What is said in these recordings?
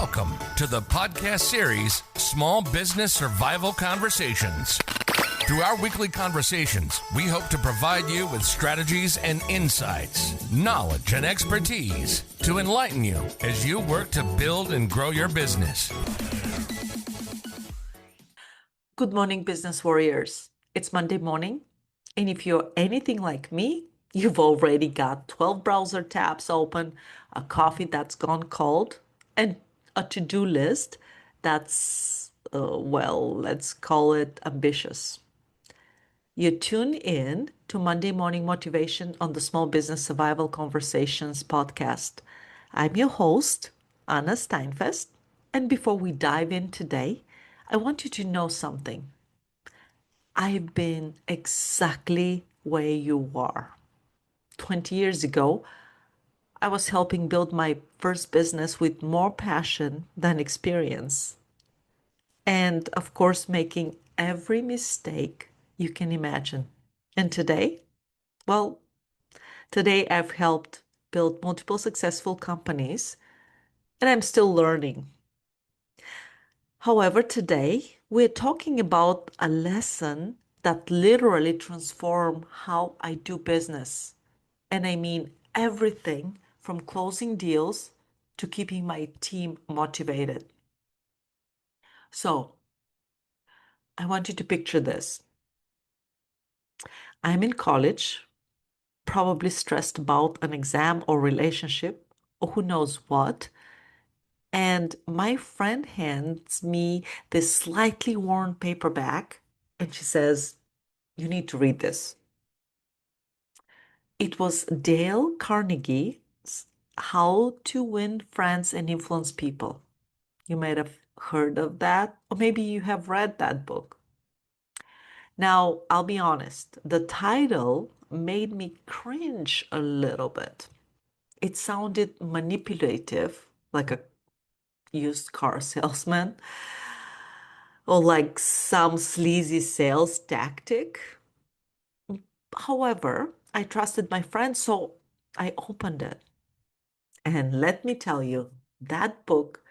Welcome to the podcast series, Small Business Survival Conversations. Through our weekly conversations, we hope to provide you with strategies and insights, knowledge and expertise to enlighten you as you work to build and grow your business. Good morning, business warriors. It's Monday morning, and if you're anything like me, you've already got 12 browser tabs open, a coffee that's gone cold, and a to-do list that's, let's call it ambitious. You tune in to Monday Morning Motivation on the Small Business Survival Conversations podcast. I'm your host, Anna Steinfest, and before we dive in today, I want you to know something. I've been exactly where you are. 20 years ago, I was helping build my first business with more passion than experience. And of course, making every mistake you can imagine. And today, well, today I've helped build multiple successful companies, and I'm still learning. However, today we're talking about a lesson that literally transformed how I do business. And I mean everything from closing deals to keeping my team motivated. So I want you to picture this. I'm in college, probably stressed about an exam or relationship, or who knows what. And my friend hands me this slightly worn paperback, and she says, "You need to read this." It was Dale Carnegie's How to Win Friends and Influence People. You might have heard of that, or maybe you have read that book. Now, I'll be honest, the title made me cringe a little bit. It sounded manipulative, like a used car salesman, or like some sleazy sales tactic. However, I trusted my friend, so I opened it. And let me tell you, that book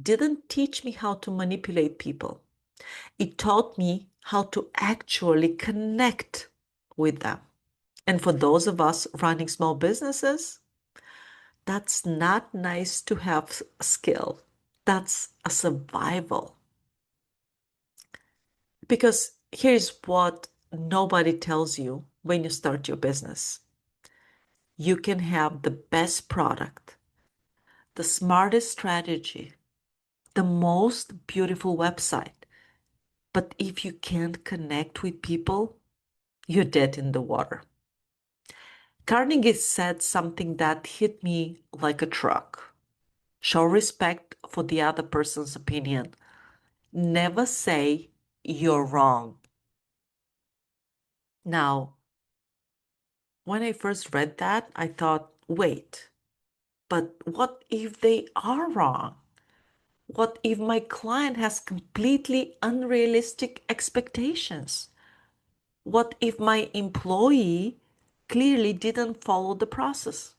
didn't teach me how to manipulate people. It taught me how to actually connect with them. And for those of us running small businesses, that's not nice to have a skill. That's a survival. Because here's what nobody tells you when you start your business. You can have the best product, the smartest strategy, the most beautiful website. But if you can't connect with people, you're dead in the water. Carnegie said something that hit me like a truck. Show respect for the other person's opinion. Never say you're wrong. Now, when I first read that, I thought, wait, but what if they are wrong? What if my client has completely unrealistic expectations? What if my employee clearly didn't follow the process?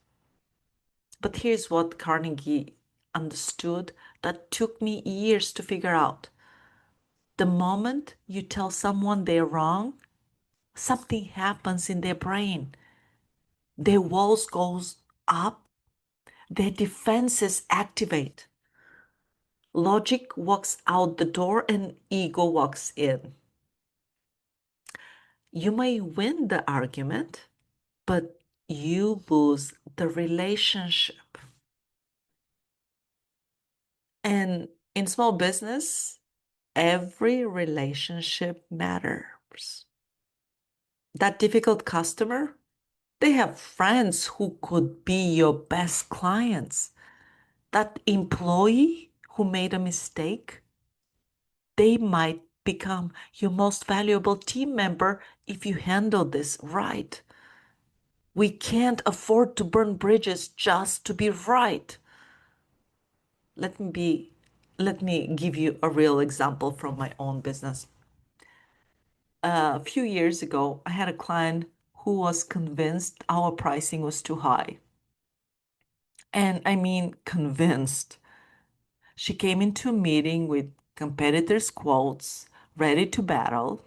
But here's what Carnegie understood that took me years to figure out. The moment you tell someone they're wrong, something happens in their brain. Their walls goes up, their defenses activate. Logic walks out the door and ego walks in. You may win the argument, but you lose the relationship. And in small business, every relationship matters. That difficult customer, they have friends who could be your best clients. That employee who made a mistake, they might become your most valuable team member if you handle this right. We can't afford to burn bridges just to be right. Let me give you a real example from my own business. A few years ago, I had a client who was convinced our pricing was too high. And I mean convinced. She came into a meeting with competitors' quotes, ready to battle.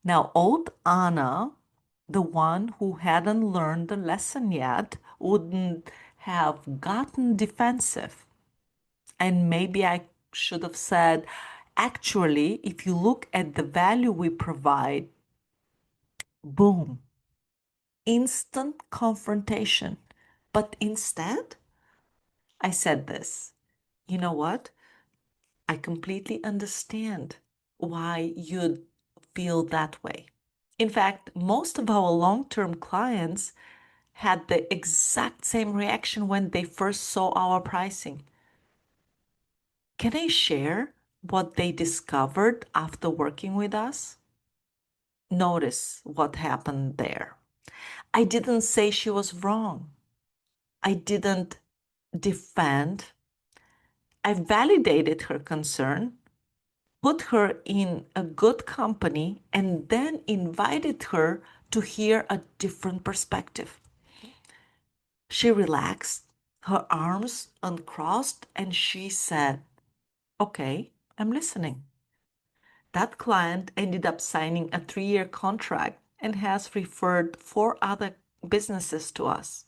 Now, old Anna, the one who hadn't learned the lesson yet, wouldn't have gotten defensive. And maybe I should have said, actually, if you look at the value we provide, boom, instant confrontation. But instead, I said this, you know what? I completely understand why you'd feel that way. In fact, most of our long term clients had the exact same reaction when they first saw our pricing. Can I share what they discovered after working with us? Notice what happened there. I didn't say she was wrong. I didn't defend. I validated her concern, put her in a good company, and then invited her to hear a different perspective. She relaxed, her arms uncrossed, and she said, okay, I'm listening. That client ended up signing a 3-year contract and has referred 4 other businesses to us.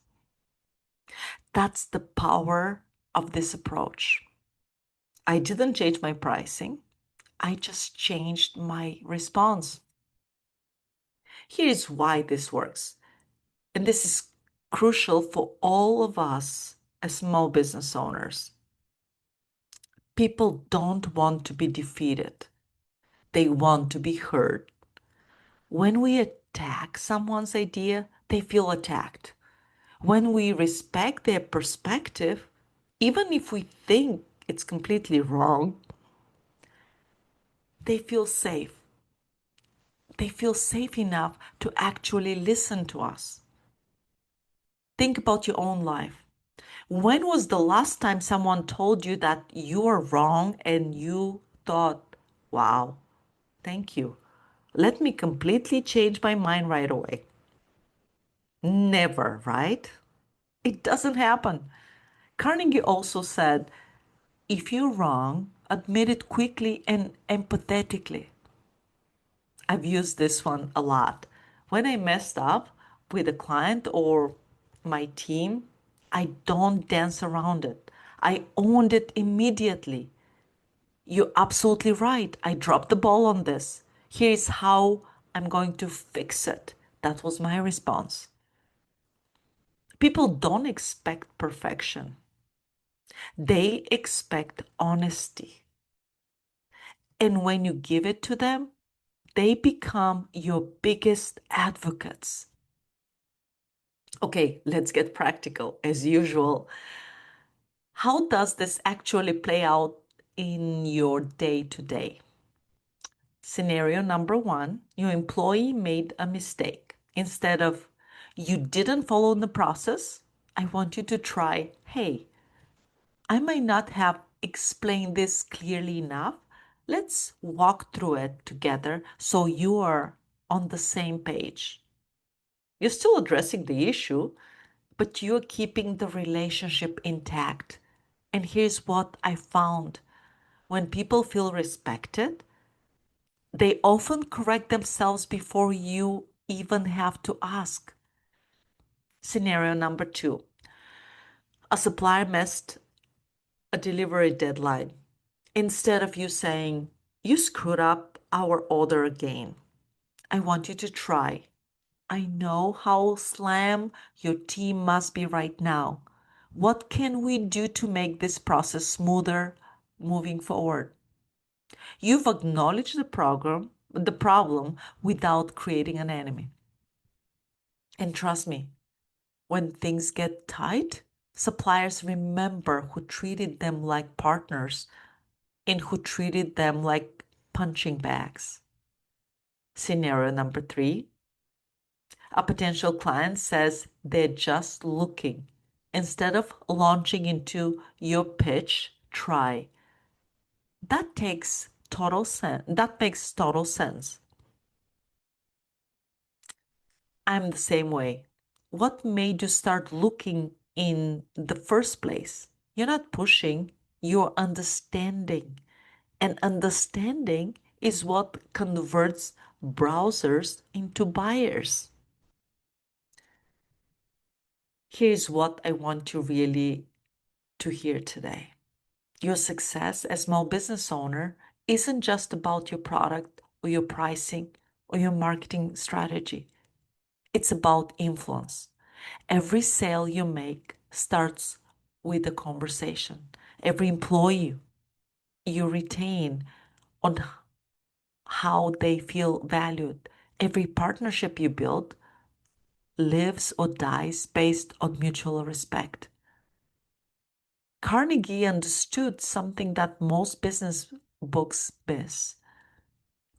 That's the power of this approach. I didn't change my pricing. I just changed my response. Here's why this works. And this is crucial for all of us as small business owners. People don't want to be defeated. They want to be heard. When we attack someone's idea, they feel attacked. When we respect their perspective, even if we think it's completely wrong, they feel safe. They feel safe enough to actually listen to us. Think about your own life. When was the last time someone told you that you are wrong and you thought, wow, thank you. Let me completely change my mind right away? Never, right? It doesn't happen. Carnegie also said, if you're wrong, admit it quickly and empathetically. I've used this one a lot. When I messed up with a client or my team, I don't dance around it. I owned it immediately. You're absolutely right. I dropped the ball on this. Here's how I'm going to fix it. That was my response. People don't expect perfection. They expect honesty. And when you give it to them, they become your biggest advocates. Okay, let's get practical as usual. How does this actually play out in your day to day? Scenario number 1, your employee made a mistake. Instead of, you didn't follow the process, I want you to try, hey, I might not have explained this clearly enough. Let's walk through it together so you are on the same page. You're still addressing the issue, but you're keeping the relationship intact. And here's what I found. When people feel respected, they often correct themselves before you even have to ask. Scenario number 2. A supplier missed a delivery deadline. Instead of you saying, you screwed up our order again, I want you to try. I know how slammed your team must be right now. What can we do to make this process smoother moving forward? You've acknowledged the problem without creating an enemy. And trust me, when things get tight, suppliers remember who treated them like partners and who treated them like punching bags. Scenario number 3. A potential client says they're just looking. Instead of launching into your pitch, try. That makes total sense. I'm the same way. What made you start looking in the first place? You're not pushing, you're understanding. And understanding is what converts browsers into buyers. Here's what I want you really to hear today. Your success as small business owner isn't just about your product or your pricing or your marketing strategy. It's about influence. Every sale you make starts with a conversation. Every employee you retain on how they feel valued. Every partnership you build lives or dies based on mutual respect. Carnegie understood something that most business books miss.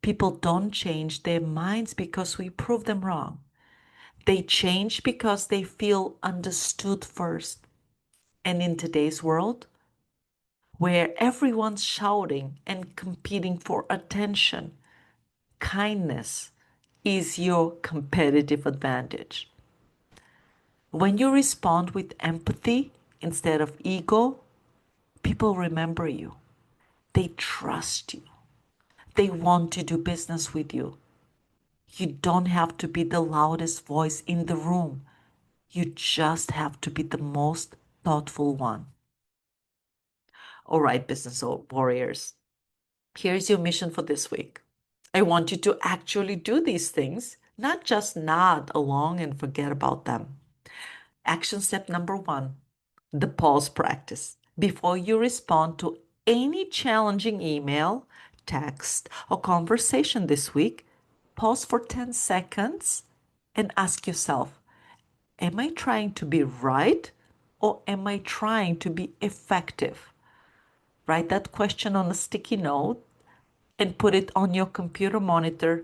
People don't change their minds because we prove them wrong. They change because they feel understood first. And in today's world, where everyone's shouting and competing for attention, kindness is your competitive advantage. When you respond with empathy instead of ego, people remember you. They trust you. They want to do business with you. You don't have to be the loudest voice in the room. You just have to be the most thoughtful one. All right, business warriors, here's your mission for this week. I want you to actually do these things, not just nod along and forget about them. Action step number 1, the pause practice. Before you respond to any challenging email, text, or conversation this week, pause for 10 seconds and ask yourself, am I trying to be right or am I trying to be effective? Write that question on a sticky note and put it on your computer monitor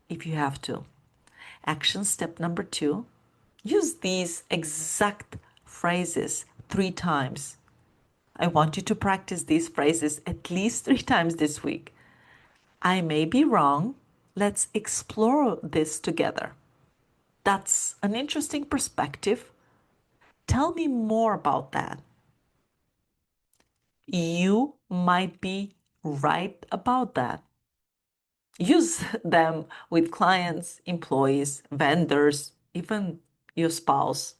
if you have to. Action step number 2, use these exact phrases 3 times. I want you to practice these phrases at least 3 times this week. I may be wrong. Let's explore this together. That's an interesting perspective. Tell me more about that. You might be right about that. Use them with clients, employees, vendors, even your spouse.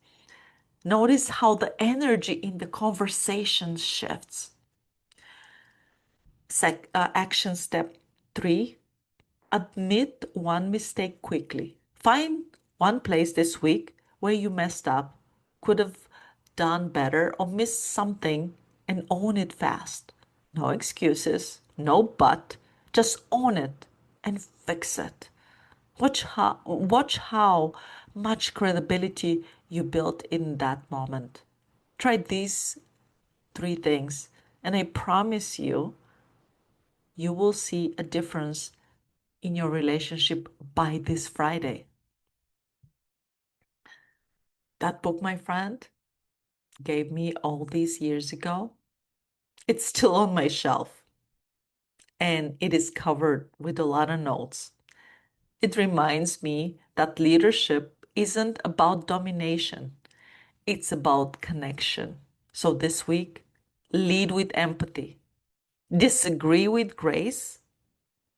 Notice how the energy in the conversation shifts. Action step 3, admit one mistake quickly. Find one place this week where you messed up, could have done better, or missed something and own it fast. No excuses, no but, just own it and fix it. Watch how much credibility you built in that moment. Try these 3 things, and I promise you, you will see a difference in your relationship by this Friday. That book, my friend, gave me all these years ago. It's still on my shelf, and it is covered with a lot of notes. It reminds me that leadership isn't about domination. It's about connection. So this week, lead with empathy, disagree with grace,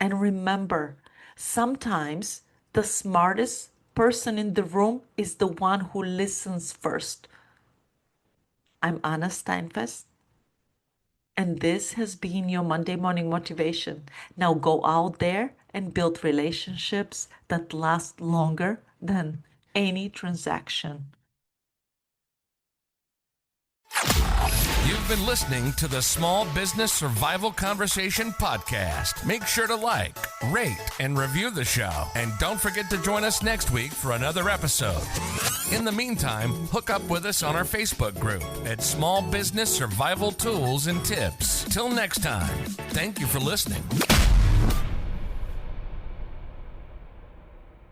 and remember, sometimes the smartest person in the room is the one who listens first. I'm Anna Steinfest, and this has been your Monday Morning Motivation. Now go out there and build relationships that last longer than any transaction. You've been listening to the Small Business Survival Conversation podcast. Make sure to like, rate, and review the show. And don't forget to join us next week for another episode. In the meantime, hook up with us on our Facebook group at Small Business Survival Tools and Tips. Till next time, thank you for listening.